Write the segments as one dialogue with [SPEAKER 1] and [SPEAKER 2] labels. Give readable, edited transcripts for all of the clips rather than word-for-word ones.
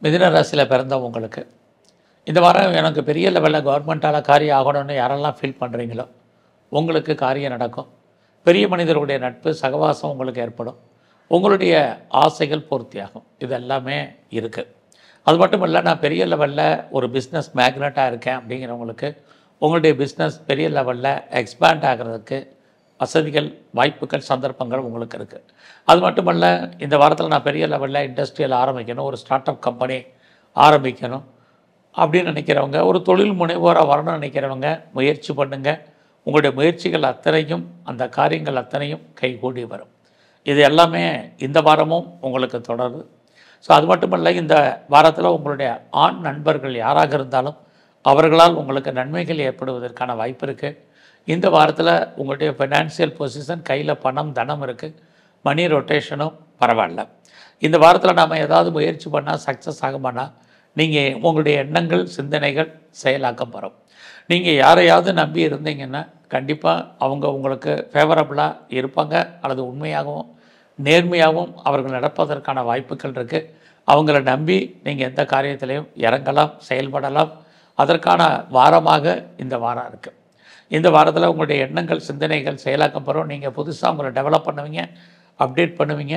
[SPEAKER 1] மிதுன ராசியில் பிறந்தவங்களுக்கு இந்த வாரம் எனக்கு பெரிய லெவலில் கவர்மெண்ட்டால் காரியம் ஆகணும்னு யாரெல்லாம் ஃபீல் பண்ணுறீங்களோ உங்களுக்கு காரியம் நடக்கும். பெரிய மனிதர்களுடைய நட்பு சகவாசம் உங்களுக்கு ஏற்படும். உங்களுடைய ஆசைகள் பூர்த்தியாகும். இது எல்லாமே இருக்குது. அது மட்டும் இல்லை, நான் பெரிய லெவலில் ஒரு பிஸ்னஸ் மேக்னட்டாக இருக்கேன் அப்படிங்கிறவங்களுக்கு உங்களுடைய பிஸ்னஸ் பெரிய லெவலில் எக்ஸ்பேண்ட் ஆகிறதுக்கு வசதிகள், வாய்ப்புகள், சந்தர்ப்பங்கள் உங்களுக்கு இருக்குது. அது மட்டுமல்ல, இந்த வாரத்தில் நான் பெரிய லெவலில் இண்டஸ்ட்ரியல் ஆரம்பிக்கணும், ஒரு ஸ்டார்ட் அப் கம்பெனி ஆரம்பிக்கணும் அப்படின்னு நினைக்கிறவங்க, ஒரு தொழில் முனைவோராக வரணும்னு நினைக்கிறவங்க முயற்சி பண்ணுங்கள். உங்களுடைய முயற்சிகள் அத்தனையும், அந்த காரியங்கள் அத்தனையும் கைகூடி வரும். இது எல்லாமே இந்த வாரமும் உங்களுக்கு தொடருது. ஸோ அது மட்டுமல்ல, இந்த வாரத்தில் உங்களுடைய ஆண் நண்பர்கள் யாராக இருந்தாலும் அவர்களால் உங்களுக்கு நன்மைகள் ஏற்படுவதற்கான வாய்ப்பு இருக்குது. இந்த வாரத்தில் உங்களுடைய ஃபைனான்சியல் பொசிஷன், கையில் பணம் தனம் இருக்குது. மணி ரொட்டேஷனும் பரவாயில்ல. இந்த வாரத்தில் நாம் ஏதாவது முயற்சி பண்ணால் சக்ஸஸ் ஆகுமானா, நீங்கள் உங்களுடைய எண்ணங்கள், சிந்தனைகள் செயலாக்கம் வரும். நீங்கள் யாரையாவது நம்பி இருந்தீங்கன்னா கண்டிப்பாக அவங்க உங்களுக்கு ஃபேவரபுளாக இருப்பாங்க, அல்லது உண்மையாகவும் நேர்மையாகவும் அவர்கள் நடப்பதற்கான வாய்ப்புகள் இருக்குது. அவங்கள நம்பி நீங்கள் எந்த காரியத்திலையும் இறங்கலாம், செயல்படலாம். அதற்கான வாரமாக இந்த வாரம் இருக்குது. இந்த வாரத்தில் உங்களுடைய எண்ணங்கள், சிந்தனைகள் செயலாக்கம் பெறும். நீங்கள் புதுசாக உங்களை டெவலப் பண்ணுவீங்க, அப்டேட் பண்ணுவீங்க.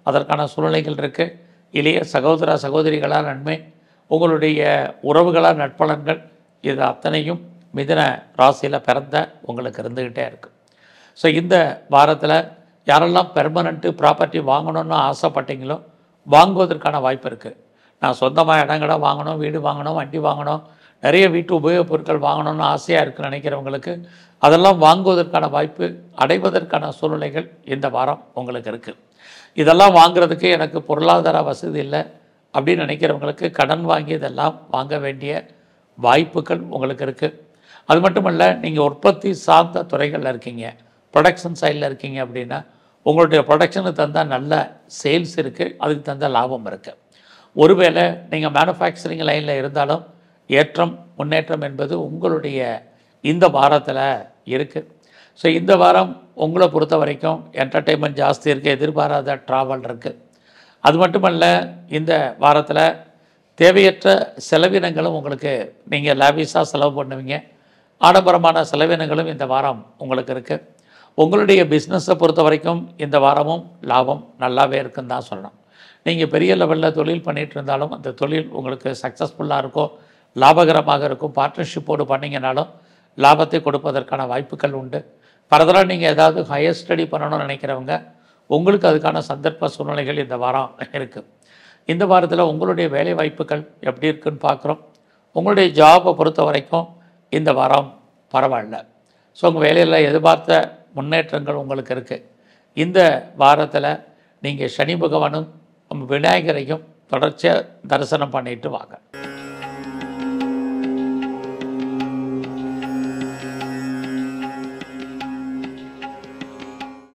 [SPEAKER 1] அதற்கான சூழ்நிலைகள் இருக்குது. இளைய சகோதர சகோதரிகளால் நன்மை, உங்களுடைய உறவுகளால் நட்பலன்கள், இது அத்தனையும் மிதுன ராசியில் பிறந்த உங்களுக்கு இருந்துக்கிட்டே இருக்குது. ஸோ இந்த வாரத்தில் யாரெல்லாம் பெர்மனண்ட்டு ப்ராப்பர்ட்டி வாங்கணும்னு ஆசைப்பட்டீங்களோ வாங்குவதற்கான வாய்ப்பு இருக்குது. நான் சொந்தமாக இடங்கடை வாங்கணும், வீடு வாங்கணும், வண்டி வாங்கணும், நிறைய வீட்டு உபயோகப் பொருட்கள் வாங்கணும்னு ஆசையாக இருக்குன்னு நினைக்கிறவங்களுக்கு அதெல்லாம் வாங்குவதற்கான வாய்ப்பு, அடைவதற்கான சூழ்நிலைகள் இந்த வாரம் உங்களுக்கு இருக்குது. இதெல்லாம் வாங்குறதுக்கு எனக்கு பொருளாதார வசதி இல்லை அப்படின்னு நினைக்கிறவங்களுக்கு கடன் வாங்கி இதெல்லாம் வாங்க வேண்டிய வாய்ப்புகள் உங்களுக்கு இருக்குது. அது மட்டுமல்ல, நீங்கள் உற்பத்தி சார்ந்த துறைகளில் இருக்கீங்க, ப்ரொடக்ஷன் சைடில் இருக்கீங்க அப்படின்னா உங்களுடைய ப்ரொடக்ஷனுக்கு தந்தால் நல்ல சேல்ஸ் இருக்குது, அதுக்கு தந்த லாபம் இருக்குது. ஒருவேளை நீங்கள் மேனுஃபேக்சரிங் லைனில் இருந்தாலும் ஏற்றம், முன்னேற்றம் என்பது உங்களுடைய இந்த வாரத்தில் இருக்குது. ஸோ இந்த வாரம் உங்களை பொறுத்த வரைக்கும் என்டர்டெயின்மெண்ட் ஜாஸ்தி இருக்குது, எதிர்பாராத ட்ராவல் இருக்குது. அது மட்டுமல்ல, இந்த வாரத்தில் தேவையற்ற செலவினங்களும் உங்களுக்கு, நீங்கள் லாவிஸாக செலவு பண்ணுவீங்க. ஆடம்பரமான செலவினங்களும் இந்த வாரம் உங்களுக்கு இருக்குது. உங்களுடைய பிஸ்னஸை பொறுத்த வரைக்கும் இந்த வாரமும் லாபம் நல்லாவே இருக்குன்னு தான் சொல்லணும். நீங்கள் பெரிய லெவலில் தொழில் பண்ணிகிட்டு இருந்தாலும் அந்த தொழில் உங்களுக்கு சக்ஸஸ்ஃபுல்லாக இருக்கும், லாபகரமாக இருக்கும். பார்ட்னர்ஷிப்போடு பண்ணிங்கனாலும் லாபத்தை கொடுப்பதற்கான வாய்ப்புகள் உண்டு. ஃபர்தராக நீங்கள் ஏதாவது ஹையர் ஸ்டடி பண்ணணும்னு நினைக்கிறவங்க உங்களுக்கு அதுக்கான சந்தர்ப்ப சூழ்நிலைகள் இந்த வாரம் இருக்குது. இந்த வாரத்தில் உங்களுடைய வேலை வாய்ப்புகள் எப்படி இருக்குன்னு பார்க்குறோம். உங்களுடைய ஜாபை பொறுத்த வரைக்கும் இந்த வாரம் பரவாயில்ல. ஸோ உங்கள் வேலையில் எதிர்பார்த்த முன்னேற்றங்கள் உங்களுக்கு இருக்குது. இந்த வாரத்தில் நீங்கள் சனி பகவானும் விநாயகரையும் தொடர்ச்சியாக தரிசனம் பண்ணிட்டு வாங்க.